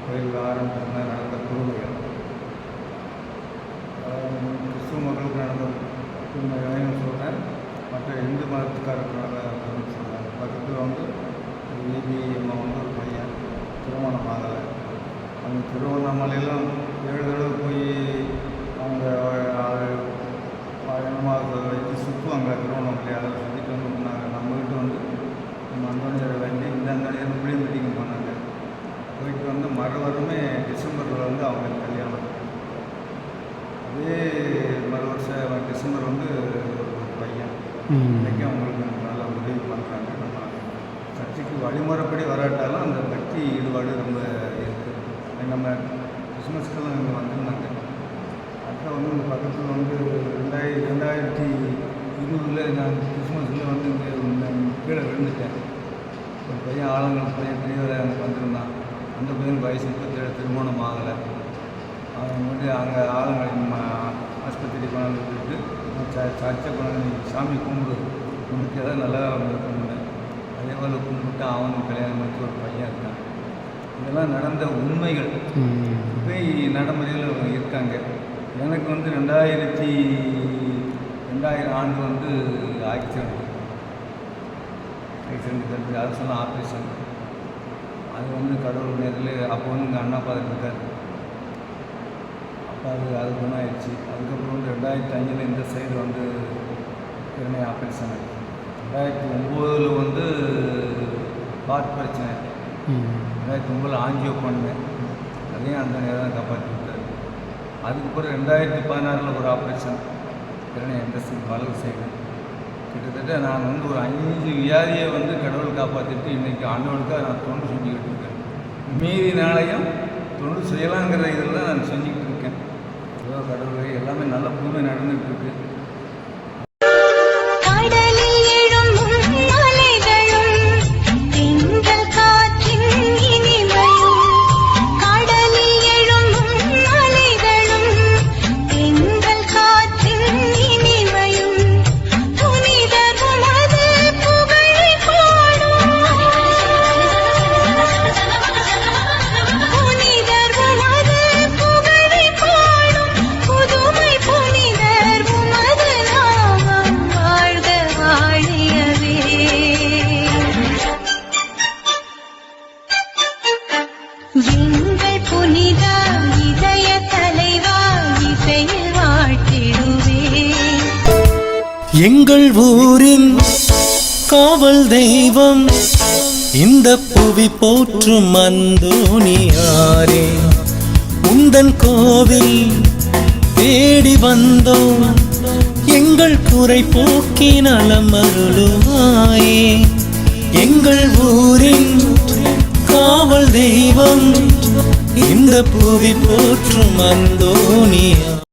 கோயில் ஆரம்பத்தில் நடந்த குழுமைகள் கிறிஸ்துவ மக்களுக்கு நடந்த குழுமைகளையும் சொல்கிறேன், மற்ற இந்து மதத்துக்காரருக்கு நடந்ததுன்னு சொல்கிறேன். பக்கத்தில் வந்து வீதி அம்மா வந்து ஒரு பையன் திருமணம் ஆகலை. அவங்க திருவண்ணாமலையெல்லாம் 7 தடவை போய் அவங்க என்னமாக வச்சு சுற்றுவாங்க திருவண்ணாமலை. அதை செஞ்சுட்டு வந்து பண்ணாங்க. நம்மகிட்ட வந்து நம்ம அந்தோனியரை வேண்டி இந்த அந்தோனியர் இப்படியும் மீட்டிங் பண்ணாங்க. போயிட்டு வந்து மறுவருமே டிசம்பரில் வந்து அவங்களுக்கு கல்யாணம். அதே மறு வருஷம் டிசம்பர் வந்து ஒரு பையன் இன்றைக்கி அவங்களுக்கு நல்லா உதவி பண்ணுறாங்க. நம்ம சர்ச்சைக்கு வழிமுறைப்படி வராட்டாலும் அந்த பக்தி ஈடுபாடு ரொம்ப இருக்குது. நம்ம கிறிஸ்மஸ்க்கெல்லாம் இங்கே வந்திருந்தாங்க. அடுத்த வந்து இந்த பக்கத்தில் வந்து 2020 நான் கிறிஸ்மஸில் வந்து இங்கே கீழே விழுந்துட்டேன். ஒரு பையன் ஆளுங்கள் பையன் பெரியவரை எனக்கு வந்திருந்தான். அந்த பையனுக்கு வயசு 37, திருமணம் ஆகலை. அவங்க வந்து அங்கே ஆளுங்களை ஆஸ்பத்திரி கொண்டாந்து விட்டுட்டு சர்ச்சை கொண்டாந்து சாமி கும்பிட்டு தான் நல்லா கும்பிட்டேன். அதே போல் கும்பிட்டு அவனுக்கு கல்யாணம் வச்சு ஒரு பையன் இருக்கான். இதெல்லாம் நடந்த உண்மைகள் இப்போ நடைமுறையில் இருக்காங்க. எனக்கு வந்து 2000 ஆண்டு வந்து ஆக்சிடென்ட் கருத்து அது சொன்ன ஆப்ரேஷன். அது வந்து கடவுள் நேரில் அப்போ வந்து எங்கள் அண்ணா பார்த்துட்டு இருக்கார். அப்போ அது குணமாயிடுச்சு. அதுக்கப்புறம் வந்து 2005 இந்த சைடு வந்து திறமை ஆப்ரேஷன். 2009 வந்து ஹார்ட் பிரச்சனை. 2009 ஆஞ்சியோ பண்ணேன். அதையும் அந்த நேரம் தான் காப்பாற்றி விட்டார். அதுக்கப்புறம் 2016 ஒரு ஆப்ரேஷன் திறனை எந்த வலது சைடு. கிட்டத்தட்ட நான் வந்து ஒரு 5 வியாதியை வந்து கடவுள் காப்பாற்றிட்டு இன்றைக்கி ஆண்டவனுக்காக நான் தொண்டு செஞ்சுக்கிட்டு இருக்கேன். மீதி நாளையும் தொண்டு செய்யலாங்கிற இதில் தான் நான் செஞ்சுக்கிட்டு இருக்கேன். ஏதோ கடவுளை எல்லாமே நல்ல புதுமை நடந்துகிட்டு இருக்கு. எங்கள் ஊரின் காவல் தெய்வம் இந்த புவி போற்றும் அந்தோணியாரே, உந்தன் கோவில் தேடி வந்தோம், எங்கள் குறை போக்கி நலம் அருளுவாயே. எங்கள் ஊரின் காவல் தெய்வம் இந்த புவி போற்றும் அந்தோணியாரே.